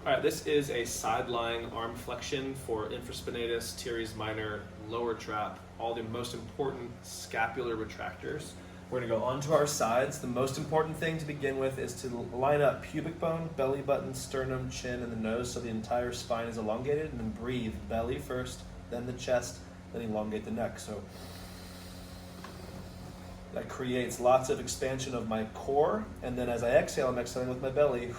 All right, this is a side-lying arm flexion for infraspinatus, teres minor, lower trap, all the most important scapular retractors. We're gonna go onto our sides. The most important thing to begin with is to line up pubic bone, belly button, sternum, chin, and the nose so the entire spine is elongated, and then breathe. Belly first, then the chest, then elongate the neck. So that creates lots of expansion of my core, and then as I exhale, I'm exhaling with my belly.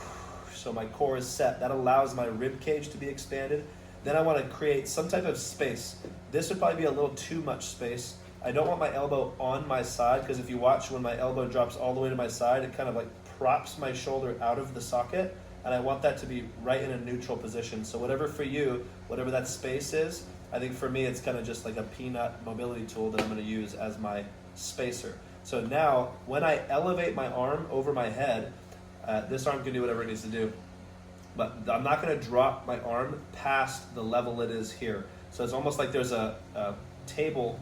So my core is set. That allows my rib cage to be expanded. Then I want to create some type of space. This would probably be a little too much space. I don't want my elbow on my side, because if you watch when my elbow drops all the way to my side, it kind of like props my shoulder out of the socket, and I want that to be right in a neutral position. So whatever for you, whatever that space is, I think for me it's kind of just like a peanut mobility tool that I'm going to use as my spacer. So now when I elevate my arm over my head, this arm can do whatever it needs to do, but I'm not going to drop my arm past the level it is here. So it's almost like there's a table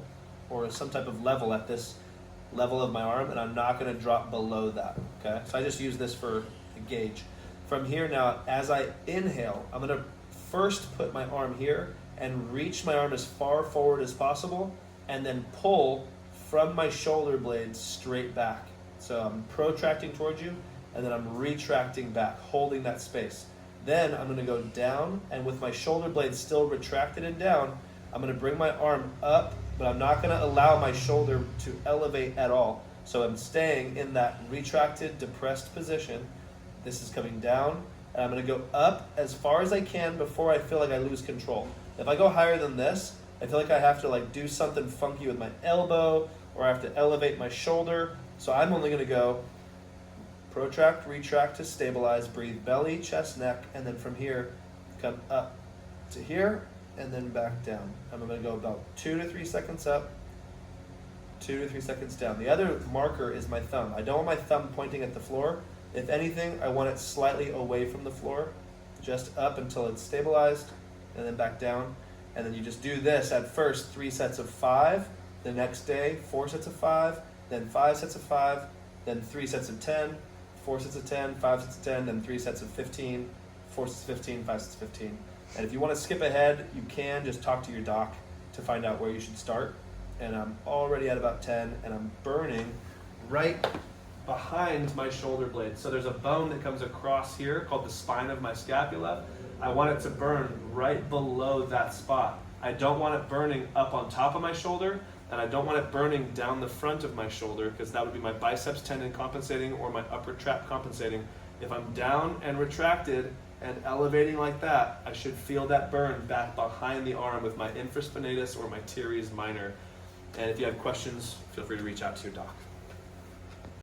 or some type of level at this level of my arm, and I'm not going to drop below that. Okay, so I just use this for a gauge. From here now, as I inhale, I'm going to first put my arm here and reach my arm as far forward as possible, and then pull from my shoulder blades straight back. So I'm protracting towards you, and then I'm retracting back, holding that space. Then I'm going to go down, and with my shoulder blades still retracted and down, I'm going to bring my arm up, but I'm not going to allow my shoulder to elevate at all. So I'm staying in that retracted, depressed position. This is coming down, and I'm going to go up as far as I can before I feel like I lose control. If I go higher than this, I feel like I have to like do something funky with my elbow, or I have to elevate my shoulder. So I'm only going to go protract, retract to stabilize, breathe belly, chest, neck, and then from here, come up to here, and then back down. I'm going to go about 2 to 3 seconds up, 2 to 3 seconds down. The other marker is my thumb. I don't want my thumb pointing at the floor. If anything, I want it slightly away from the floor, just up until it's stabilized, and then back down. And then you just do this at first 3 sets of 5, the next day 4 sets of 5, then 5 sets of 5, then 3 sets of 10, 4 sets of 10, 5 sets of 10, then 3 sets of 15, 4 sets of 15, 5 sets of 15. And if you want to skip ahead, you can just talk to your doc to find out where you should start. And I'm already at about 10, and I'm burning right behind my shoulder blade. So there's a bone that comes across here called the spine of my scapula. I want it to burn right below that spot. I don't want it burning up on top of my shoulder, and I don't want it burning down the front of my shoulder, because that would be my biceps tendon compensating or my upper trap compensating. If I'm down and retracted and elevating like that, I should feel that burn back behind the arm with my infraspinatus or my teres minor. And if you have questions, feel free to reach out to your doc.